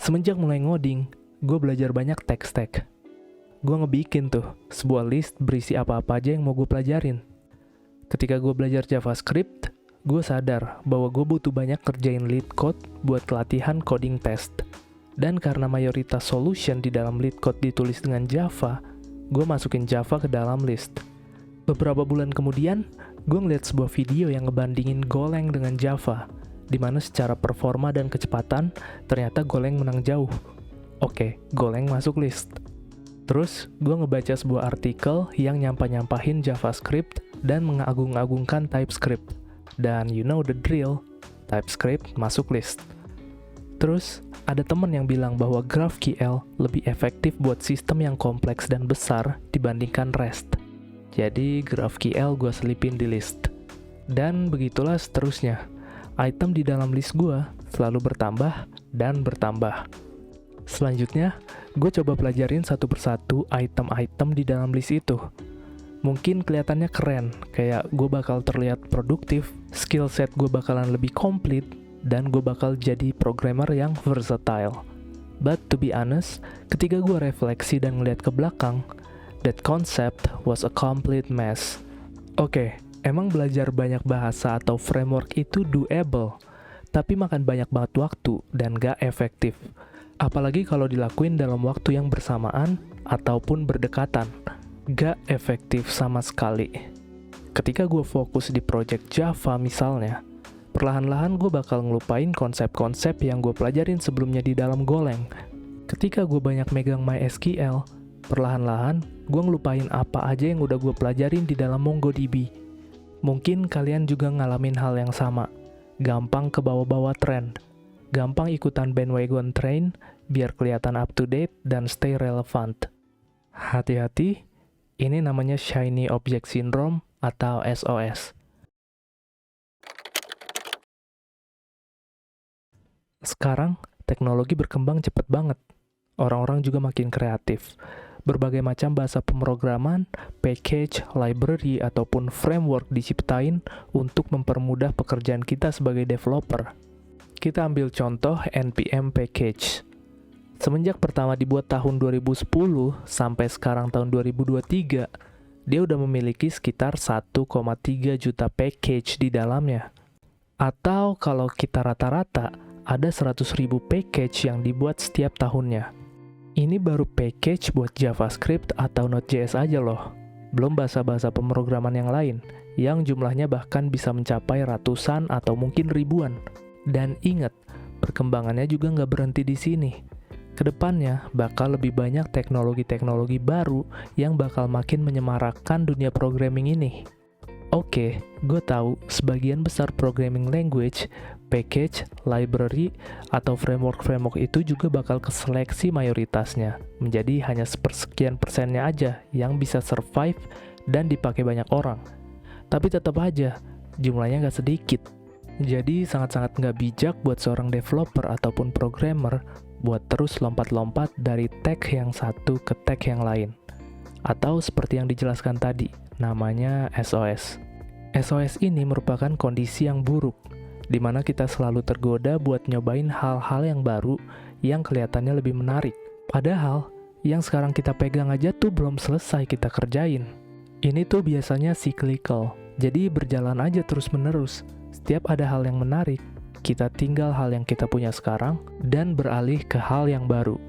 Semenjak mulai ngoding, gue belajar banyak tech-stack. Gue ngebikin tuh sebuah list berisi apa-apa aja yang mau gue pelajarin. Ketika gue belajar JavaScript, gue sadar bahwa gue butuh banyak kerjain lead code buat latihan coding test. Dan karena mayoritas solution di dalam lead code ditulis dengan Java, gue masukin Java ke dalam list. Beberapa bulan kemudian, gue ngeliat sebuah video yang ngebandingin Golang dengan Java, di mana secara performa dan kecepatan, ternyata Golang menang jauh. Oke, Golang masuk list. Terus, gue ngebaca sebuah artikel yang nyampahin JavaScript dan mengagung-agungkan TypeScript. Dan you know the drill, TypeScript masuk list. Terus, ada temen yang bilang bahwa GraphQL lebih efektif buat sistem yang kompleks dan besar dibandingkan REST. Jadi, GraphQL gue selipin di list. Dan begitulah seterusnya. Item di dalam list gue selalu bertambah dan bertambah. Selanjutnya, gue coba pelajarin satu persatu item-item di dalam list itu. Mungkin kelihatannya keren, kayak gue bakal terlihat produktif, skill set gue bakalan lebih komplit, dan gue bakal jadi programmer yang versatile. But to be honest, ketika gue refleksi dan ngeliat ke belakang, that concept was a complete mess. Oke, emang belajar banyak bahasa atau framework itu doable, tapi makan banyak banget waktu dan gak efektif. Apalagi kalau dilakuin dalam waktu yang bersamaan ataupun berdekatan. Gak efektif sama sekali. Ketika gue fokus di project Java misalnya, perlahan-lahan gue bakal ngelupain konsep-konsep yang gue pelajarin sebelumnya di dalam Golang. Ketika gue banyak megang MySQL, perlahan-lahan gue ngelupain apa aja yang udah gue pelajarin di dalam MongoDB. Mungkin kalian juga ngalamin hal yang sama. Gampang kebawa-bawa tren. Gampang ikutan bandwagon train biar kelihatan up to date dan stay relevant. Hati-hati, ini namanya Shiny Object Syndrome atau SOS. Sekarang, teknologi berkembang cepat banget. Orang-orang juga makin kreatif. Berbagai macam bahasa pemrograman, package, library, ataupun framework diciptain untuk mempermudah pekerjaan kita sebagai developer. Kita ambil contoh NPM package. Semenjak pertama dibuat tahun 2010 sampai sekarang tahun 2023, dia udah memiliki sekitar 1,3 juta package di dalamnya. Atau kalau kita rata-rata, ada 100.000 package yang dibuat setiap tahunnya. Ini baru package buat JavaScript atau Node.js aja loh. Belum bahasa-bahasa pemrograman yang lain, yang jumlahnya bahkan bisa mencapai ratusan atau mungkin ribuan. Dan ingat, perkembangannya juga nggak berhenti di sini. Kedepannya, bakal lebih banyak teknologi-teknologi baru yang bakal makin menyemarakkan dunia programming ini. Oke, gue tahu sebagian besar programming language, package, library, atau framework-framework itu juga bakal keseleksi mayoritasnya, menjadi hanya sepersekian persennya aja yang bisa survive dan dipakai banyak orang. Tapi tetap aja, jumlahnya nggak sedikit. Jadi sangat-sangat nggak bijak buat seorang developer ataupun programmer buat terus lompat-lompat dari tag yang satu ke tag yang lain. Atau seperti yang dijelaskan tadi, namanya SOS. SOS ini merupakan kondisi yang buruk, di mana kita selalu tergoda buat nyobain hal-hal yang baru yang kelihatannya lebih menarik. Padahal, yang sekarang kita pegang aja tuh belum selesai kita kerjain. Ini tuh biasanya cyclical, jadi berjalan aja terus-menerus. Setiap ada hal yang menarik, kita tinggal hal yang kita punya sekarang dan beralih ke hal yang baru.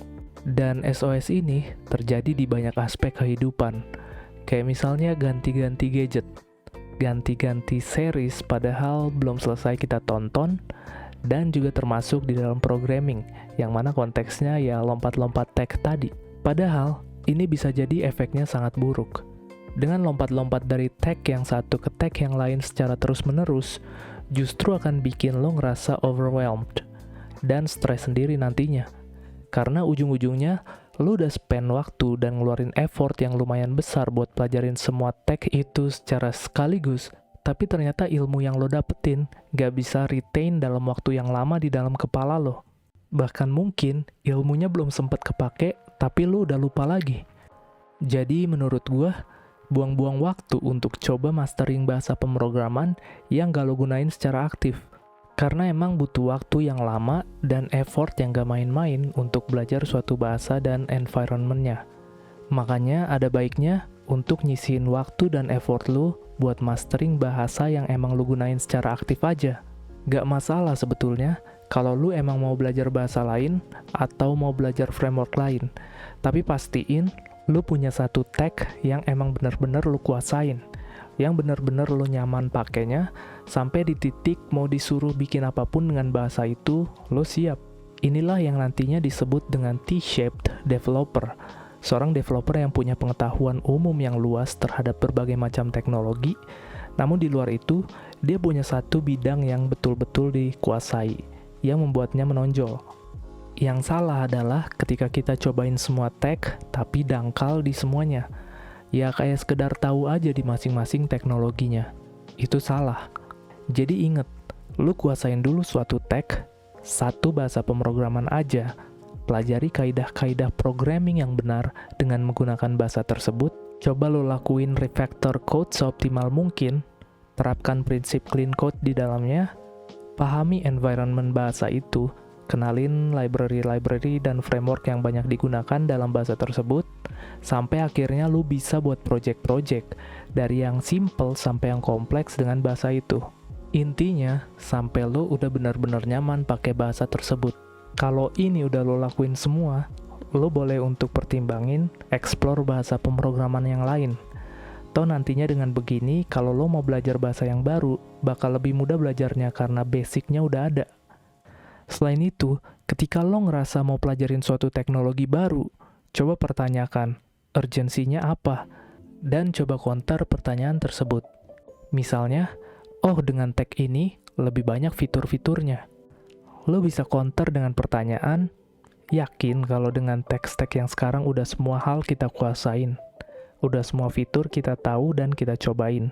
Dan SOS ini terjadi di banyak aspek kehidupan. Kayak misalnya ganti-ganti gadget, ganti-ganti series padahal belum selesai kita tonton, dan juga termasuk di dalam programming, yang mana konteksnya ya lompat-lompat tag tadi. Padahal, ini bisa jadi efeknya sangat buruk. Dengan lompat-lompat dari tag yang satu ke tag yang lain secara terus-menerus, justru akan bikin lo ngerasa overwhelmed dan stres sendiri nantinya. Karena ujung-ujungnya, lo udah spend waktu dan ngeluarin effort yang lumayan besar buat pelajarin semua tag itu secara sekaligus, tapi ternyata ilmu yang lo dapetin gak bisa retain dalam waktu yang lama di dalam kepala lo. Bahkan mungkin ilmunya belum sempat kepake, tapi lo udah lupa lagi. Jadi menurut gue, buang-buang waktu untuk coba mastering bahasa pemrograman yang gak lo gunain secara aktif. Karena emang butuh waktu yang lama dan effort yang gak main-main untuk belajar suatu bahasa dan environment-nya. Makanya ada baiknya untuk nyisihin waktu dan effort lu buat mastering bahasa yang emang lu gunain secara aktif aja. Gak masalah sebetulnya kalau lu emang mau belajar bahasa lain atau mau belajar framework lain. Tapi pastiin lu punya satu tag yang emang bener-bener lu kuasain, yang bener-bener lu nyaman pakainya, sampai di titik mau disuruh bikin apapun dengan bahasa itu, lu siap. Inilah yang nantinya disebut dengan T-shaped developer. Seorang developer yang punya pengetahuan umum yang luas terhadap berbagai macam teknologi, namun di luar itu, dia punya satu bidang yang betul-betul dikuasai, yang membuatnya menonjol. Yang salah adalah ketika kita cobain semua tag, tapi dangkal di semuanya. Ya kayak sekedar tahu aja di masing-masing teknologinya. Itu salah. Jadi inget, lu kuasain dulu suatu tag, satu bahasa pemrograman aja. Pelajari kaidah-kaidah programming yang benar dengan menggunakan bahasa tersebut. Coba lo lakuin refactor code seoptimal mungkin. Terapkan prinsip clean code di dalamnya. Pahami environment bahasa itu. Kenalin library-library dan framework yang banyak digunakan dalam bahasa tersebut. Sampai akhirnya lo bisa buat project-project. Dari yang simple sampai yang kompleks dengan bahasa itu. Intinya, sampai lo udah benar-benar nyaman pakai bahasa tersebut. Kalau ini udah lo lakuin semua, lo boleh untuk pertimbangin explore bahasa pemrograman yang lain. Toh nantinya dengan begini, kalau lo mau belajar bahasa yang baru, bakal lebih mudah belajarnya karena basicnya udah ada. Selain itu, ketika lo ngerasa mau pelajarin suatu teknologi baru, coba pertanyakan, urgensinya apa? Dan coba counter pertanyaan tersebut. Misalnya, oh dengan tag ini lebih banyak fitur-fiturnya. Lo bisa counter dengan pertanyaan, yakin kalau dengan tag-tag yang sekarang udah semua hal kita kuasain, udah semua fitur kita tahu dan kita cobain.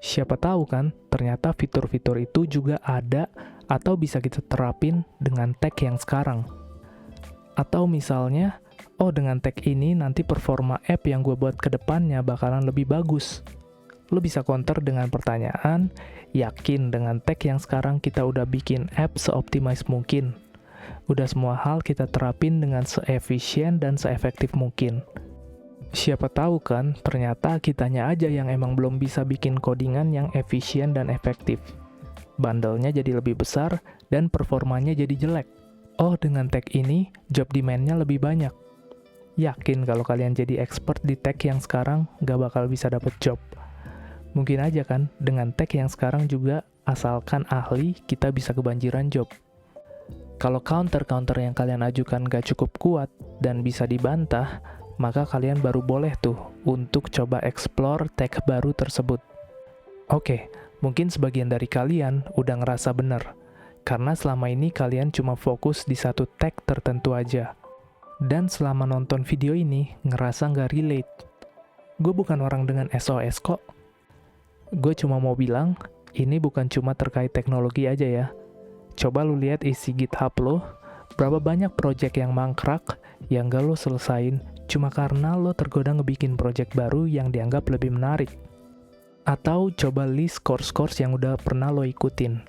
Siapa tahu kan, ternyata fitur-fitur itu juga ada atau bisa kita terapin dengan tag yang sekarang. Atau misalnya, oh dengan tag ini nanti performa app yang gue buat ke depannya bakalan lebih bagus. Lo bisa counter dengan pertanyaan, yakin dengan tag yang sekarang kita udah bikin app seoptimize mungkin. Udah semua hal kita terapin dengan seefisien dan seefektif mungkin. Siapa tahu kan, ternyata kitanya aja yang emang belum bisa bikin codingan yang efisien dan efektif. Bandelnya jadi lebih besar dan performanya jadi jelek. Oh dengan tag ini, job demand-nya lebih banyak. Yakin kalau kalian jadi expert di tag yang sekarang gak bakal bisa dapet job. Mungkin aja kan, dengan tag yang sekarang juga, asalkan ahli, kita bisa kebanjiran job. Kalau counter-counter yang kalian ajukan gak cukup kuat dan bisa dibantah, maka kalian baru boleh tuh untuk coba explore tag baru tersebut. Oke, mungkin sebagian dari kalian udah ngerasa bener, karena selama ini kalian cuma fokus di satu tag tertentu aja. Dan selama nonton video ini, ngerasa gak relate. Gue bukan orang dengan SOS kok. Gue cuma mau bilang, ini bukan cuma terkait teknologi aja ya. Coba lu lihat isi GitHub lo, berapa banyak project yang mangkrak, yang gak lo selesain, cuma karena lo tergoda ngebikin project baru yang dianggap lebih menarik. Atau coba list course-course yang udah pernah lo ikutin.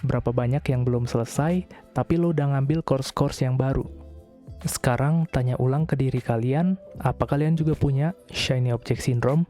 Berapa banyak yang belum selesai, tapi lo udah ngambil course-course yang baru. Sekarang tanya ulang ke diri kalian, apa kalian juga punya shiny object syndrome?